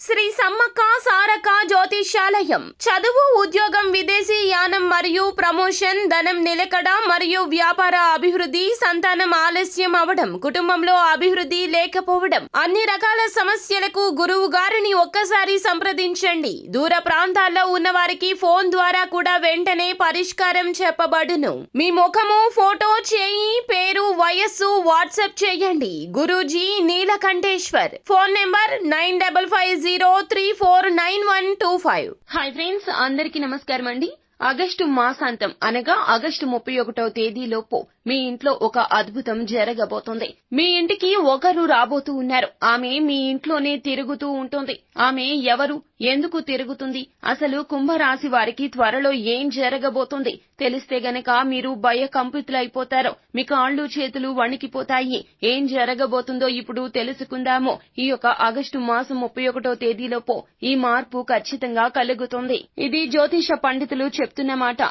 శ్రీ సమ్మక్క సారక్క జ్యోతిష్యాలయం చదువు, ఉద్యోగం, విదేశీ యానం మరియు ప్రమోషన్, ధనం నిలకడ మరియు వ్యాపార అభివృద్ధి, సంతానం ఆలస్యం అవడం, కుటుంబంలో అభివృద్ధి లేకపోవడం, అన్ని రకాల సమస్యలకు గురువు గారిని ఒక్కసారి సంప్రదించండి. దూర ప్రాంతాల్లో ఉన్న వారికి ఫోన్ ద్వారా కూడా వెంటనే పరిష్కారం చెప్పబడును. మీ ముఖము, ఫోటో, చేయి, పేరు, వయస్సు వాట్సాప్ చేయండి. Guruji Neelakanteshwar. Phone number 9550349125. Hi friends, అందరికీ నమస్కారం అండి. ఆగస్టు మాసాంతం అనగా ఆగస్టు 31వ తేదీలోపు మీ ఇంట్లో ఒక అద్భుతం జరగబోతోంది. మీ ఇంటికి ఒకరు రాబోతూ ఉన్నారు. ఆమె మీ ఇంట్లోనే తిరుగుతూ ఉంటుంది. ఆమె ఎవరు, ఎందుకు తిరుగుతుంది, అసలు కుంభరాశి వారికి త్వరలో ఏం జరగబోతుంది తెలిస్తే గనక మీరు భయకంపితులైపోతారు. మీ కాళ్ళు చేతులు వణికిపోతాయి. ఏం జరగబోతుందో ఇప్పుడు తెలుసుకుందాము. ఈ యొక్క ఆగస్టు మాసం 31వ తేదీలోపు ఈ మార్పు ఖచ్చితంగా కలుగుతుంది. ఇది జ్యోతిష పండితులు చెప్తున్న మాట.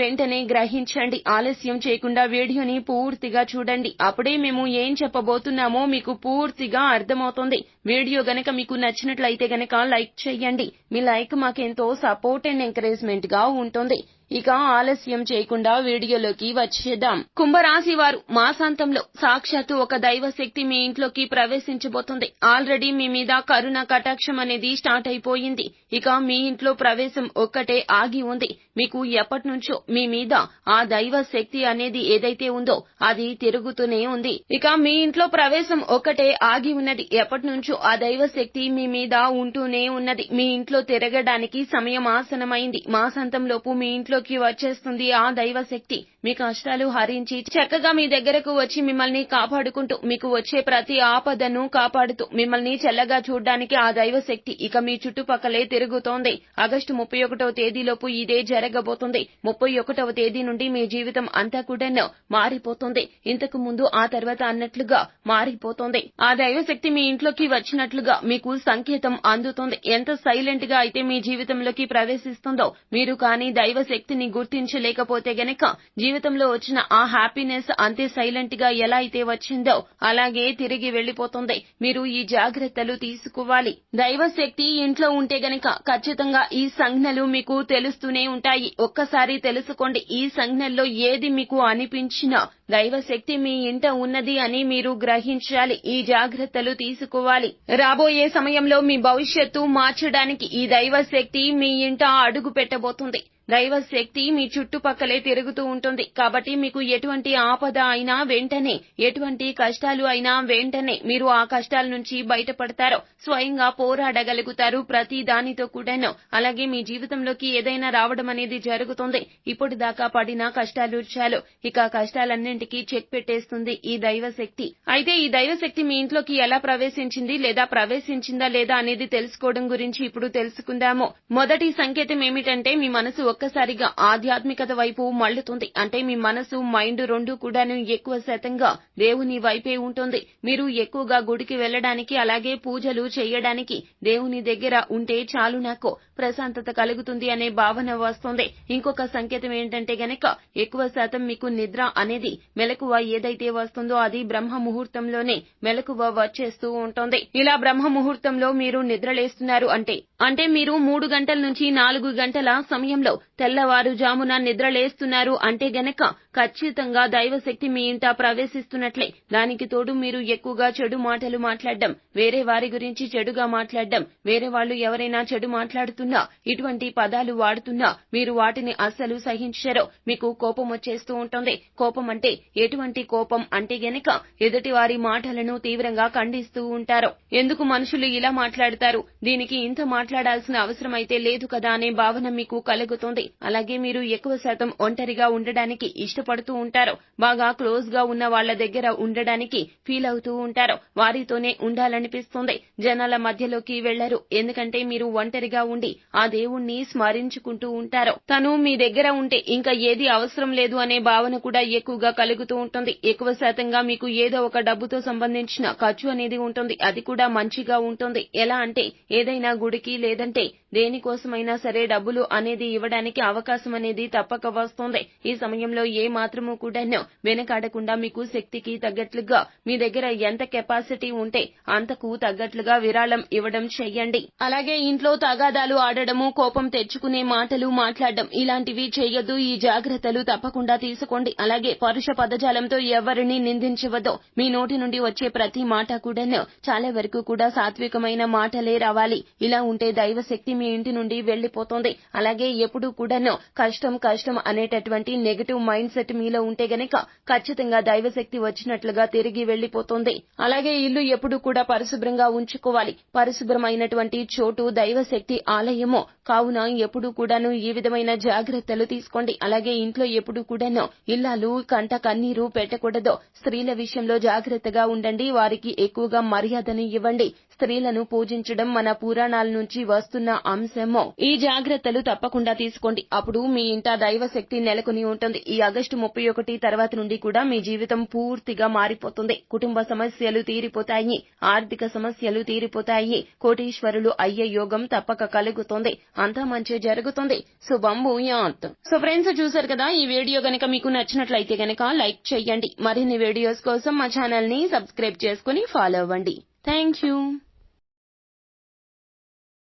వెంటనే గ్రహించండి. ఆలస్యం చేయకుండా వీడియోని పూర్తిగా చూడండి. అప్పుడే మేము ఏం చెప్పబోతున్నామో మీకు పూర్తిగా అర్థమవుతుంది. వీడియో గనక మీకు నచ్చినట్లయితే గనక లైక్ చేయండి. మీ లైక్ మాకెంతో సపోర్ట్ అండ్ ఎంకరేజ్మెంట్ గా ఉంటుంది. ఇక ఆలస్యం చేయకుండా వీడియోలోకి వచ్చేద్దాం. కుంభరాశి వారు మాసాంతంలో సాక్షాత్తు ఒక దైవ శక్తి మీ ఇంట్లోకి ప్రవేశించబోతుంది. ఆల్రెడీ మీ మీద కరుణ కటాక్షం అనేది స్టార్ట్ అయిపోయింది. ఇక మీ ఇంట్లో ప్రవేశం ఒక్కటే ఆగి ఉంది. మీకు ఎప్పటి నుంచో మీ మీద ఆ దైవ శక్తి అనేది ఏదైతే ఉందో అది తిరుగుతూనే ఉంది. ఇక మీ ఇంట్లో ప్రవేశం ఒక్కటే ఆగి ఉన్నది. ఎప్పటి నుంచో ఆ దైవ శక్తి మీ మీద ఉంటూనే ఉన్నది. మీ ఇంట్లో తిరగడానికి సమయం ఆసనమైంది. మాసాంతంలోపు మీ ఇంట్లోకి వచ్చేస్తుంది ఆ దైవ శక్తి. మీ కష్టాలు హరించి చక్కగా మీ దగ్గరకు వచ్చి మిమ్మల్ని కాపాడుకుంటూ, మీకు వచ్చే ప్రతి ఆపదను కాపాడుతూ, మిమ్మల్ని చల్లగా చూడ్డానికి ఆ దైవ శక్తి ఇక మీ చుట్టుపక్కలే తిరుగుతోంది. ఆగస్టు 31వ తేదీలోపు ఇదే జరగబోతుంది. 31వ తేదీ నుండి మీ జీవితం అంతా కూడా మారిపోతుంది. ఇంతకు ముందు ఆ తర్వాత అన్నట్లుగా మారిపోతుంది. ఆ దైవ శక్తి మీ ఇంట్లోకి వచ్చినట్లుగా మీకు సంకేతం అందుతుంది. ఎంత సైలెంట్ గా అయితే మీ జీవితంలోకి ప్రవేశిస్తుందో, మీరు కానీ దైవ శక్తిని గుర్తించలేకపోతే గనక జీవితంలో వచ్చిన ఆ హ్యాపీనెస్ అంతే సైలెంట్ గా ఎలా అయితే వచ్చిందో అలాగే తిరిగి వెళ్లిపోతుంది. మీరు ఈ జాగ్రత్తలు తీసుకోవాలి. దైవ శక్తి ఇంట్లో ఉంటే గనక ఖచ్చితంగా ఈ సంజ్ఞలు మీకు తెలుస్తూనే ఉంటాయి. ఒక్కసారి తెలుసుకోండి. ఈ సంజ్ఞల్లో ఏది మీకు అనిపించినా దైవ శక్తి మీ ఇంట ఉన్నది అని మీరు గ్రహించాలి. ఈ జాగ్రత్తలు తీసుకోవాలి. రాబోయే సమయంలో మీ భవిష్యత్తు మార్చడానికి ఈ దైవ శక్తి మీ ఇంట అడుగు పెట్టబోతుంది. దైవ శక్తి మీ చుట్టుపక్కలే తిరుగుతూ ఉంటుంది. కాబట్టి మీకు ఎటువంటి ఆపద అయినా వెంటనే, ఎటువంటి కష్టాలు అయినా వెంటనే మీరు ఆ కష్టాల నుంచి బయటపడతారు. స్వయంగా పోరాడగలుగుతారు ప్రతి దానితో కూడాను. అలాగే మీ జీవితంలోకి ఏదైనా రావడం అనేది జరుగుతుంది. ఇప్పుడు దాకా పడిన కష్టాలు చాలు. ఇక కష్టాలన్నింటికీ చెక్ పెట్టేస్తుంది ఈ దైవ శక్తి. అయితే ఈ దైవ శక్తి మీ ఇంట్లోకి ఎలా ప్రవేశించింది, లేదా ప్రవేశించిందా లేదా అనేది తెలుసుకోవడం గురించి ఇప్పుడు తెలుసుకుందాము. మొదటి సంకేతం ఏమిటంటే మీ మనసు ఒక్కసారిగా ఆధ్యాత్మికత వైపు మళ్లుతుంది. అంటే మీ మనసు, మైండ్ రెండు కూడాను ఎక్కువ శాతంగా దేవుని వైపే ఉంటుంది. మీరు ఎక్కువగా గుడికి వెళ్లడానికి, అలాగే పూజలు చేయడానికి, దేవుని దగ్గర ఉంటే చాలు నాకు ప్రశాంతత కలుగుతుంది అనే భావన వస్తుంది. ఇంకొక సంకేతం ఏంటంటే గనక ఎక్కువ శాతం మీకు నిద్ర అనేది, మెలకువ ఏదైతే వస్తుందో అది బ్రహ్మ ముహూర్తంలోనే మెలకువ వచ్చేస్తూ ఉంటుంది. ఇలా బ్రహ్మ ముహూర్తంలో మీరు నిద్రలేస్తున్నారు అంటే మీరు 3 గంటల నుంచి 4 గంటల సమయంలో తెల్లవారుజామున నిద్రలేస్తున్నారు అంటే గనక ఖచ్చితంగా దైవశక్తి మీ ఇంట ప్రవేశిస్తున్నట్లే. దానికి తోడు మీరు ఎక్కువగా చెడు మాటలు మాట్లాడడం, వేరే వారి గురించి చెడుగా మాట్లాడడం, వేరే వాళ్ళు ఎవరైనా చెడు మాట్లాడుతున్నా, ఇటువంటి పదాలు వాడుతున్నా మీరు వాటిని అస్సలు సహించరు. మీకు కోపం వచ్చేస్తూ ఉంటుంది. కోపం అంటే ఎటువంటి కోపం అంటే గనక ఎదుటి వారి మాటలను తీవ్రంగా ఖండిస్తూ ఉంటారు. ఎందుకు మనుషులు ఇలా మాట్లాడతారు, దీనికి ఇంత మాట్లాడాల్సిన అవసరం అయితే లేదు కదా అనే భావన మీకు కలుగుతుంది. అలాగే మీరు ఎక్కువ శాతం ఒంటరిగా ఉండడానికి ఇష్టపడుతూ ఉంటారు. బాగా క్లోజ్ గా ఉన్న వాళ్ల దగ్గర ఉండడానికి ఫీల్ అవుతూ ఉంటారు. వారితోనే ఉండాలనిపిస్తుంది. జనాల మధ్యలోకి వెళ్లరు. ఎందుకంటే మీరు ఒంటరిగా ఉండి ఆ దేవుణ్ణి స్మరించుకుంటూ ఉంటారు. తను మీ దగ్గర ఉంటే ఇంకా ఏది అవసరం లేదు అనే భావన కూడా ఎక్కువగా కలుగుతూ ఉంటుంది. ఎక్కువ శాతంగా మీకు ఏదో ఒక డబ్బుతో సంబంధించిన ఖర్చు అనేది ఉంటుంది. అది కూడా మంచిగా ఉంటుంది. ఎలా అంటే ఏదైనా గుడికి లేదంటే దేనికోసమైనా సరే డబ్బులు అనేది ఇవ్వడానికి చేసుకోవడానికి అవకాశం అనేది తప్పక వస్తుంది. ఈ సమయంలో ఏ మాత్రము కూడా వెనకాడకుండా మీకు శక్తికి తగ్గట్లుగా మీ దగ్గర ఎంత కెపాసిటీ ఉంటే అంతకు తగ్గట్లుగా విరాళం ఇవ్వడం చెయ్యండి. అలాగే ఇంట్లో తగాదాలు ఆడడము, కోపం తెచ్చుకునే మాటలు మాట్లాడడం ఇలాంటివి చేయొద్దు. ఈ జాగ్రత్తలు తప్పకుండా తీసుకోండి. అలాగే పరుష పదజాలంతో ఎవరిని నిందించవద్దు. మీ నోటి నుండి వచ్చే ప్రతి మాట కూడా చాలా వరకు కూడా సాత్వికమైన మాటలే రావాలి. ఇలా ఉంటే దైవశక్తి మీ ఇంటి నుండి వెళ్లిపోతుంది. అలాగే ఎప్పుడూ కూడా కష్టం కష్టం అనేటటువంటి నెగటివ్ మైండ్ సెట్ మీలో ఉంటే గనక ఖచ్చితంగా దైవశక్తి వచ్చినట్లుగా తిరిగి వెళ్లిపోతుంది. అలాగే ఇల్లు ఎప్పుడు కూడా పరిశుభ్రంగా ఉంచుకోవాలి. పరిశుభ్రమైనటువంటి చోటు దైవశక్తి ఆలయము కావున ఎప్పుడు కూడాను ఈ విధమైన జాగ్రత్తలు తీసుకోండి. అలాగే ఇంట్లో ఎప్పుడు కూడాను ఇల్లాలు కంట కన్నీరు పెట్టకూడదు. స్త్రీల విషయంలో జాగ్రత్తగా ఉండండి. వారికి ఎక్కువగా మర్యాదను ఇవ్వండి. స్త్రీలను పూజించడం మన పురాణాల నుంచి వస్తున్న అంశము. ఈ జాగ్రత్తలు తప్పకుండా తీసుకోండి. అప్పుడు మీ ఇంట దైవశక్తి నెలకొని ఉంటుంది. ఈ ఆగస్టు 31 తర్వాత నుండి కూడా మీ జీవితం పూర్తిగా మారిపోతుంది. కుటుంబ సమస్యలు తీరిపోతాయి. ఆర్థిక సమస్యలు తీరిపోతాయి. కోటీశ్వరులు అయ్యే యోగం తప్పక కలుగుతుంది. అంతా మంచి జరుగుతుంది. శుభం భూయాత్. సో ఫ్రెండ్స్, చూసారు కదా, ఈ వీడియో గనక మీకు నచ్చినట్లయితే గనక లైక్ చేయండి. మరిన్ని వీడియోస్ కోసం మా ఛానల్ ని సబ్స్క్రైబ్ చేసుకుని ఫాలో అవ్వండి. Thank you.